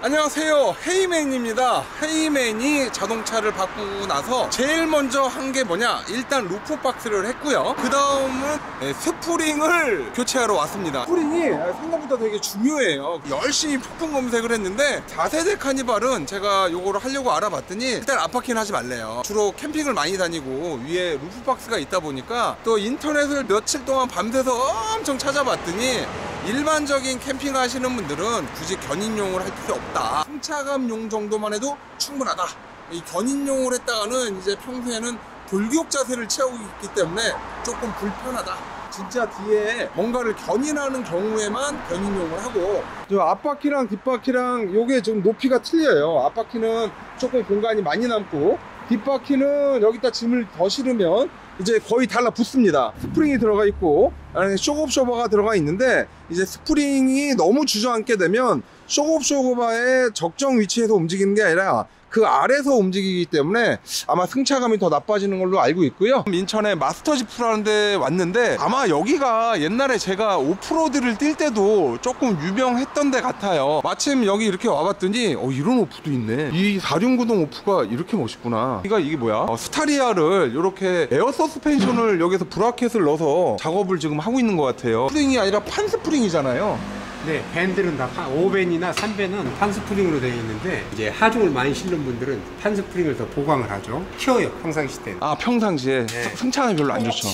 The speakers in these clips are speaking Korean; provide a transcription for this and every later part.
안녕하세요, 헤이맨입니다. 헤이맨이 자동차를 바꾸고 나서 제일 먼저 한 게 뭐냐, 일단 루프 박스를 했고요. 그 다음은 스프링을 교체하러 왔습니다. 스프링이 생각보다 되게 중요해요. 열심히 폭풍 검색을 했는데 4세대 카니발은 제가 요거를 하려고 알아봤더니 일단 앞바퀴는 하지 말래요. 주로 캠핑을 많이 다니고 위에 루프 박스가 있다 보니까 또 인터넷을 며칠 동안 밤새서 엄청 찾아봤더니 일반적인 캠핑 하시는 분들은 굳이 견인용을 할 필요 없다. 승차감용 정도만 해도 충분하다. 이 견인용을 했다가는 이제 평소에는 돌격 자세를 취하고 있기 때문에 조금 불편하다. 진짜 뒤에 뭔가를 견인하는 경우에만 견인용을 하고, 저 앞바퀴랑 뒷바퀴랑 요게 좀 높이가 틀려요. 앞바퀴는 조금 공간이 많이 남고, 뒷바퀴는 여기다 짐을 더 실으면 이제 거의 달라붙습니다. 스프링이 들어가 있고 안에 쇼크옵쇼버가 들어가 있는데, 이제 스프링이 너무 주저앉게 되면 쇼크옵쇼버의 적정 위치에서 움직이는 게 아니라 그 아래에서 움직이기 때문에 아마 승차감이 더 나빠지는 걸로 알고 있고요. 인천에 마스터지프라는 데 왔는데 아마 여기가 옛날에 제가 오프로드를 뛸 때도 조금 유명했던 데 같아요. 마침 여기 이렇게 와봤더니 이런 오프도 있네. 이 4륜구동 오프가 이렇게 멋있구나. 이게 뭐야, 스타리아를 이렇게 에어 서스펜션을 여기서 브라켓을 넣어서 작업을 지금 하고 있는 것 같아요. 스프링이 아니라 판 스프링이잖아요. 네, 밴들은 다 5밴이나 3밴은 판스프링으로 되어 있는데, 이제 하중을 많이 실는 분들은 판스프링을 더 보강을 하죠. 튀어요, 평상시 때는. 아, 평상시에. 네. 승차감이 별로 안 좋죠.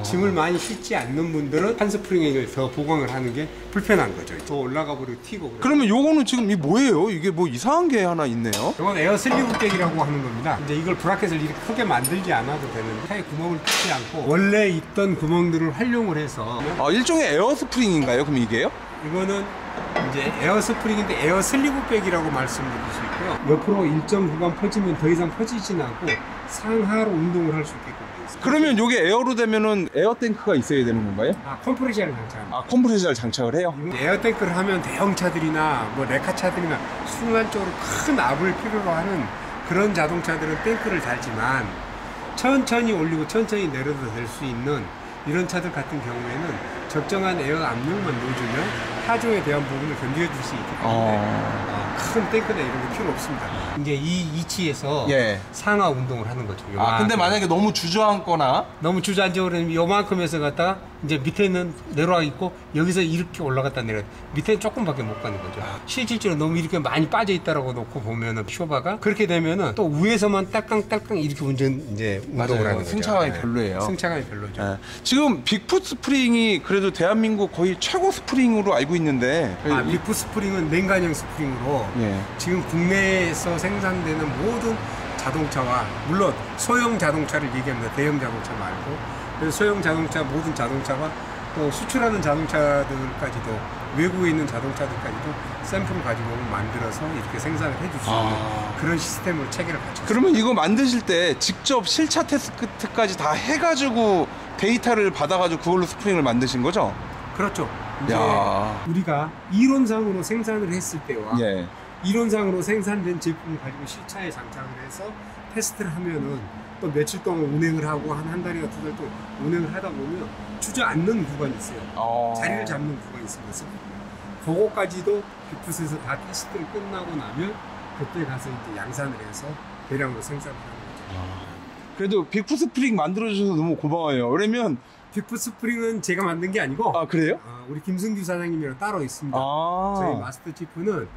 짐을 많이 실지 않는 분들은 판스프링을 더 보강을 하는 게 불편한 거죠. 더 올라가 버리고 튀고. 그러면 요거는 지금 이 뭐예요? 이게 뭐 이상한 게 하나 있네요. 이건 에어 슬리브 백이라고 하는 겁니다. 이제 이걸 브라켓을 이렇게 크게 만들지 않아도 되는데, 차에 구멍을 뚫지 않고 원래 있던 구멍들을 활용을 해서. 일종의 에어 스프링인가요? 그럼 이게요? 이거는 이제 에어 스프링인데 에어 슬리브 백이라고 말씀드릴 수 있고요. 옆으로 일정 구간 퍼지면 더 이상 퍼지진 않고 상하로 운동을 할 수 있게끔 되어 있습니다. 그러면 요게 에어로 되면은 에어 탱크가 있어야 되는 건가요? 컴프레셔를 장착합니다. 컴프레셔를 장착을 해요? 에어 탱크를 하면 대형차들이나 뭐 레카차들이나 순간적으로 큰 압을 필요로 하는 그런 자동차들은 탱크를 달지만, 천천히 올리고 천천히 내려도 될 수 있는 이런 차들 같은 경우에는 적정한 에어 압력만 넣어주면 하중에 대한 부분을 견뎌줄 수 있기 때문에 큰 탱크나 이런 거 필요 없습니다. 이제 이 위치에서 상하 운동을 하는 거죠. 근데 만약에 너무 주저앉거나, 너무 주저앉아 그러면 요만큼에서 갔다가 이제 밑에는 내려와 있고, 여기서 이렇게 올라갔다 내려, 밑에는 조금밖에 못 가는 거죠. 실질적으로 너무 이렇게 많이 빠져 있다라고 놓고 보면은 쇼바가 그렇게 되면은 또 위에서만 딸깡딸깡 이렇게 운동을 하는 거죠. 승차감이 별로예요. 승차감이 별로죠. 지금 빅풋 스프링이 그래도 대한민국 거의 최고 스프링으로 알고 있는데, 빅풋 스프링은 냉간형 스프링으로 지금 국내에서 생산되는 모든 자동차와, 물론 소형 자동차를 얘기합니다. 대형 자동차 말고. 그래서 소형 자동차, 모든 자동차와 또 수출하는 자동차들까지도, 외국에 있는 자동차들까지도 샘플을 가지고 만들어서 이렇게 생산을 해줄 수 있는 그런 시스템을 체계를 갖췄습니다. 그러면 이거 만드실 때 직접 실차 테스트까지 다 해가지고 데이터를 받아가지고 그걸로 스프링을 만드신 거죠? 그렇죠. 이제 우리가 이론상으로 생산을 했을 때와 이론상으로 생산된 제품을 가지고 실차에 장착을 해서 테스트를 하면은 또 며칠 동안 운행을 하고 한 달이나 2달 동안 운행을 하다 보면 주저앉는 구간이 있어요. 자리를 잡는 구간이 있습니다. 그거까지도 빅풋에서 다 테스트를 끝나고 나면 그때 가서 이제 양산을 해서 대량으로 생산을 하는 거죠. 그래도 빅풋 스프링 만들어주셔서 너무 고마워요. 왜냐면 빅풋 스프링은 제가 만든 게 아니고, 그래요? 우리 김승규 사장님이랑 따로 있습니다. 저희 마스터 치프는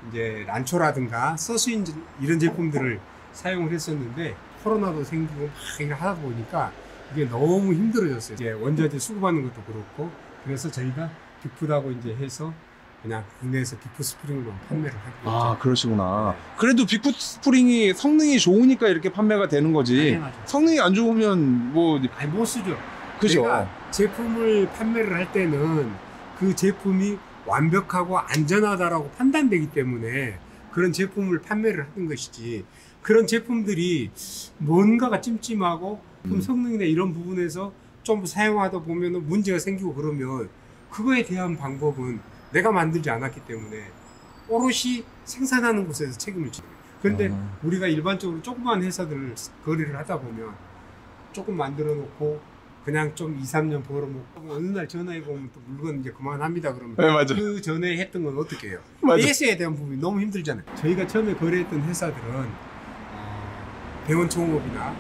이제 란초라든가 서스인진 이런 제품들을 사용을 했었는데, 코로나도 생기고 막 이렇게 하다 보니까 이게 너무 힘들어졌어요. 이제 원자재 수급하는 것도 그렇고, 그래서 저희가 빅풋하고 이제 해서 그냥 국내에서 빅풋 스프링으로 판매를 하고 있죠. 그러시구나. 그래도 빅풋 스프링이 성능이 좋으니까 이렇게 판매가 되는 거지. 성능이 안 좋으면 못 쓰죠. 그죠? 내가 제품을 판매를 할 때는 그 제품이 완벽하고 안전하다라고 판단되기 때문에 그런 제품을 판매를 하는 것이지, 그런 제품들이 뭔가가 찜찜하고 성능이나 이런 부분에서 좀 사용하다 보면 문제가 생기고 그러면 그거에 대한 방법은 내가 만들지 않았기 때문에 오롯이 생산하는 곳에서 책임을 지요. 그런데 우리가 일반적으로 조그만 회사들 거래를 하다 보면 조금 만들어 놓고 그냥 좀 2, 3년 벌어먹고 어느 날 전화해보면 또 물건 이제 그만합니다 그러면 네, 맞아. 그 전에 했던 건 어떻게 해요? 맞아. AS에 대한 부분이 너무 힘들잖아요. 저희가 처음에 거래했던 회사들은 대원총업이나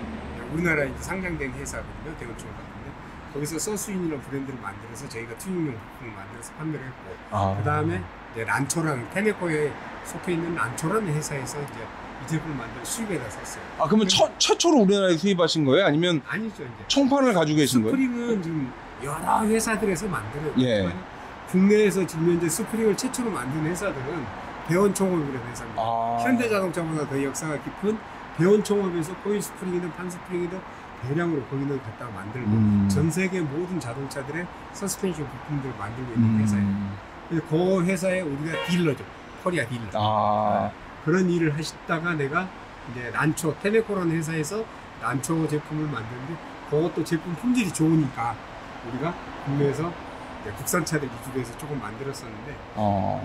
우리나라에 이제 상장된 회사거든요. 대원총업 같은데 거기서 서스윈이라는 브랜드를 만들어서 저희가 튜닝용 부품을 만들어서 판매를 했고 그 다음에 이제 란초라는 테네코에 속해 있는 란초라는 회사에서 이제 이 제품을 만들어 수입에다 샀어요. 아, 그러면 최초로 우리나라에 수입하신 거예요? 아니면 아니죠. 이제 총판을 가지고 계신 거예요? 스프링은 지금 여러 회사들에서 만들어요. 예. 국내에서 지금 현재 스프링을 최초로 만든 회사들은 대원총업이라는 회사입니다. 현대자동차보다 더 역사가 깊은 대원총업에서 코일 스프링이든 판 스프링이든 대량으로 거기는 갖다가 만들고 전 세계 모든 자동차들의 서스펜션 부품들을 만들고 있는 회사예요. 그래서 그 회사에 우리가 딜러죠. 코리아 딜러. 그런 일을 하시다가 내가 이제 란초, 테네코라는 회사에서 란초 제품을 만드는데 그것도 제품 품질이 좋으니까 우리가 국내에서 이제 국산차들 위주로 해서 조금 만들었었는데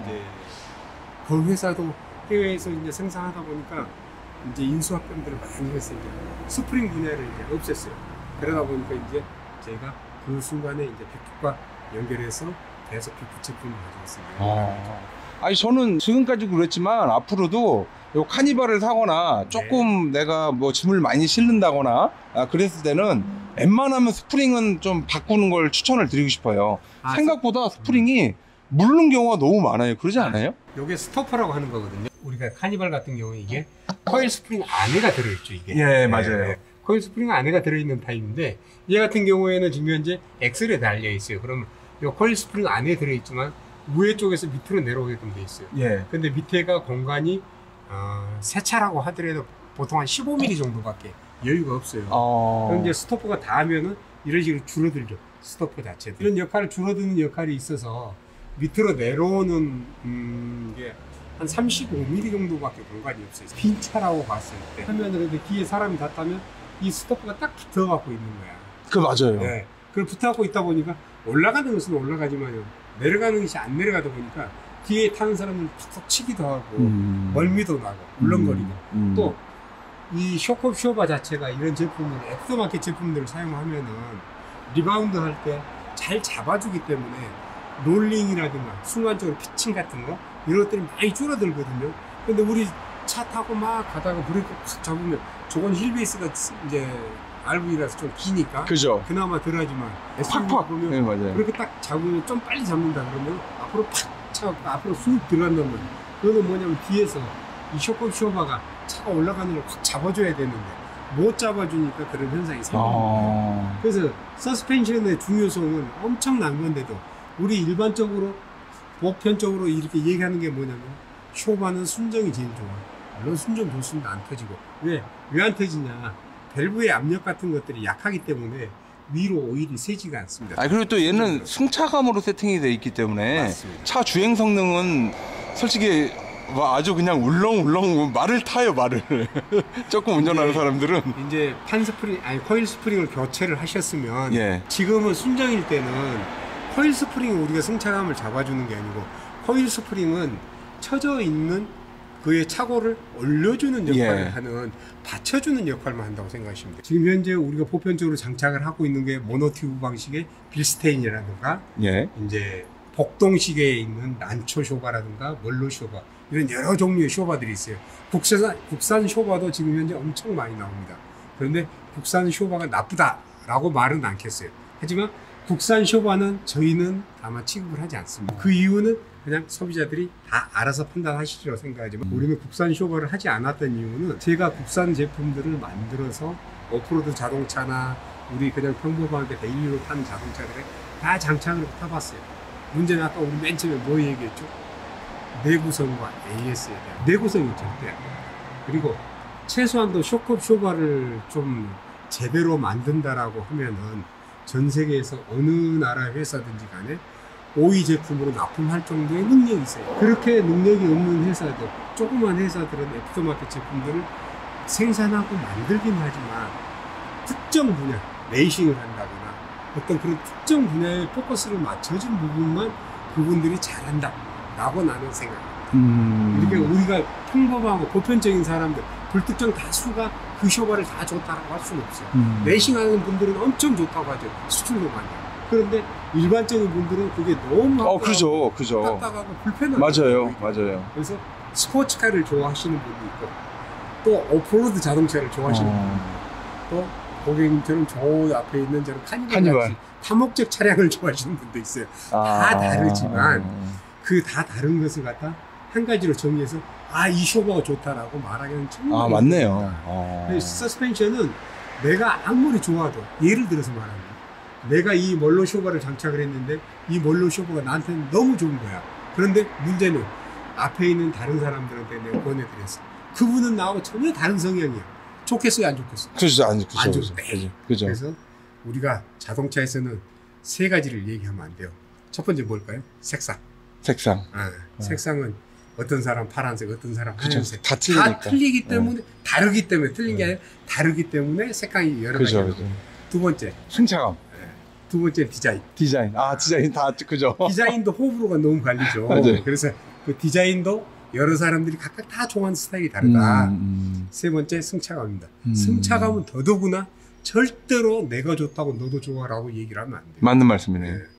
이제 그 회사도 해외에서 이제 생산하다 보니까 이제 인수합병들을 많이 해서 이제 스프링 분야를 이제 없앴어요. 그러다 보니까 이제 저희가 그 순간에 이제 빅풋과 연결해서 계속 빅풋 제품을 가져왔습니다. 아니 저는 지금까지 그랬지만 앞으로도 요 카니발을 사거나 조금 내가 뭐 짐을 많이 실는다거나 그랬을 때는 웬만하면 스프링은 좀 바꾸는 걸 추천을 드리고 싶어요. 생각보다 스프링이 물는 경우가 너무 많아요. 그러지 않아요? 요게 스토퍼라고 하는 거거든요. 우리가 카니발 같은 경우에 이게 코일 스프링 안에가 들어있죠. 이게. 예, 맞아요. 코일 스프링 안에가 들어있는 타입인데 얘 같은 경우에는 지금 현재 엑셀에 달려 있어요. 그러면 요 코일 스프링 안에 들어있지만 위에 쪽에서 밑으로 내려오게끔 돼 있어요. 예. 근데 밑에가 공간이 세차라고 하더라도 보통 한 15mm 정도밖에 여유가 없어요. 그럼 이제 스토퍼가 닿으면은 이런 식으로 줄어들죠. 스토퍼 자체도. 이런 역할을 줄어드는 역할이 있어서 밑으로 내려오는 게 한 35mm 정도밖에 공간이 없어요. 빈 차라고 봤을 때. 하면은 근데 뒤에 사람이 닿다면 이 스토퍼가 딱 붙어갖고 있는 거야. 그 맞아요. 네. 그걸 붙어갖고 있다 보니까 올라가는 것은 올라가지만요. 내려가는 것이 안 내려가다 보니까 뒤에 타는 사람은 툭툭 치기도 하고 멀미도 나고 울렁거리고 또 이 쇼크업 쇼바 자체가 이런 제품을 엑소마켓 제품들을 사용하면은 리바운드 할 때 잘 잡아주기 때문에 롤링이라든가 순간적으로 피칭 같은 거 이런 것들이 많이 줄어들거든요. 근데 우리 차 타고 막 가다가 브레이크 팍 잡으면 저건 힐베이스가 이제 RV라서 좀 기니까 그죠. 그나마 덜하지만 팍팍 보면 네, 맞아요. 그렇게 딱 잡으면 좀 빨리 잡는다 그러면 앞으로 팍 차고 앞으로 쑥 들어간단 말이에요. 그거는 뭐냐면 뒤에서 이 쇼크업 쇼바가 차가 올라가는 걸 확 잡아줘야 되는데 못 잡아주니까 그런 현상이 생깁니다. 그래서 서스펜션의 중요성은 엄청난 건데도 우리 일반적으로 보편적으로 이렇게 얘기하는 게 뭐냐면 쇼바는 순정이 제일 좋아. 물론 순정 좋습니다. 안 터지고. 왜 안 터지냐? 밸브의 압력 같은 것들이 약하기 때문에 위로 오일이 새지가 않습니다. 그리고 또 얘는 승차감으로 세팅이 돼 있기 때문에 맞습니다. 차 주행 성능은 솔직히 아주 그냥 울렁울렁 말을 타요, 말을. 조금 운전하는 사람들은. 이제 판 스프링, 코일 스프링을 교체를 하셨으면 예. 지금은 순정일 때는 코일 스프링은 우리가 승차감을 잡아주는 게 아니고 코일 스프링은 쳐져 있는 그의 차고를 올려주는 역할을 하는 받쳐주는 역할만 한다고 생각하시면 돼요. 지금 현재 우리가 보편적으로 장착을 하고 있는 게 모노튜브 방식의 빌스테인이라든가 이제 복동식에 있는 란초 쇼바라든가 멀로 쇼바 이런 여러 종류의 쇼바들이 있어요. 국산 쇼바도 지금 현재 엄청 많이 나옵니다. 그런데 국산 쇼바가 나쁘다라고 말은 않겠어요. 하지만 국산 쇼바는 저희는 아마 취급을 하지 않습니다. 그 이유는 그냥 소비자들이 다 알아서 판단하시리라고 생각하지만 우리는 국산 쇼바를 하지 않았던 이유는 제가 국산 제품들을 만들어서 오프로드 자동차나 우리 그냥 평범하게 데일리로 타는 자동차들에 다 장착을 타봤어요. 문제는 아까 우리 맨 처음에 뭐 얘기했죠? 내구성과 AS에 대한 내구성이 절대 안 돼요. 그리고 최소한도 쇼크업 쇼바를 좀 제대로 만든다라고 하면은 전 세계에서 어느 나라 회사든지 간에 OE 제품으로 납품할 정도의 능력이 있어요. 그렇게 능력이 없는 회사들, 조그만 회사들은 애프터마켓 제품들을 생산하고 만들긴 하지만 특정 분야, 레이싱을 한다거나 어떤 그런 특정 분야에 포커스를 맞춰준 부분만 그분들이 잘한다 라고 나는 생각합니다. 이렇게 우리가 평범하고 보편적인 사람들, 불특정 다수가 그 쇼바를 다 좋다고 할 수는 없어요. 레이싱하는 분들은 엄청 좋다고 하죠. 수출도 많이. 그런데 일반적인 분들은 그게 너무 그죠. 딱딱하고 불편하고 맞아요. 그래서 스포츠카를 좋아하시는 분도 있고 또 오프로드 자동차를 좋아하시는 분도 있고 또 고객님처럼 저 앞에 있는 저런 카니발 다목적 차량을 좋아하시는 분도 있어요. 다 다르지만 그 다 다른 것을 갖다 한 가지로 정리해서 이 쇼바가 좋다라고 말하기는 정말 맞네요. 서스펜션은 내가 아무리 좋아도 예를 들어서 말합니다. 내가 이 멀로 쇼바를 장착을 했는데 이 멀로 쇼바가 나한테는 너무 좋은 거야. 그런데 문제는 앞에 있는 다른 사람들한테 내가 권해드렸어. 그분은 나하고 전혀 다른 성향이야. 좋겠어요, 안 좋겠어요? 그죠. 안 좋죠. 그래서 우리가 자동차에서는 세 가지를 얘기하면 안 돼요. 첫 번째 뭘까요? 색상. 색상은 어떤 사람 파란색, 어떤 사람 하얀색. 다 틀리니까. 다 틀리기 때문에, 다르기 때문에, 틀린 게 아니라 다르기 때문에 색깔이 여러 가지가 있고. 두 번째. 승차감. 두 번째 디자인. 디자인 다 그죠. 디자인도 호불호가 너무 갈리죠. 그래서 그 디자인도 여러 사람들이 각각 다 좋아하는 스타일이 다르다. 세 번째 승차감입니다. 승차감은 더더구나 절대로 내가 좋다고 너도 좋아라고 얘기를 하면 안 돼요. 맞는 말씀이네요.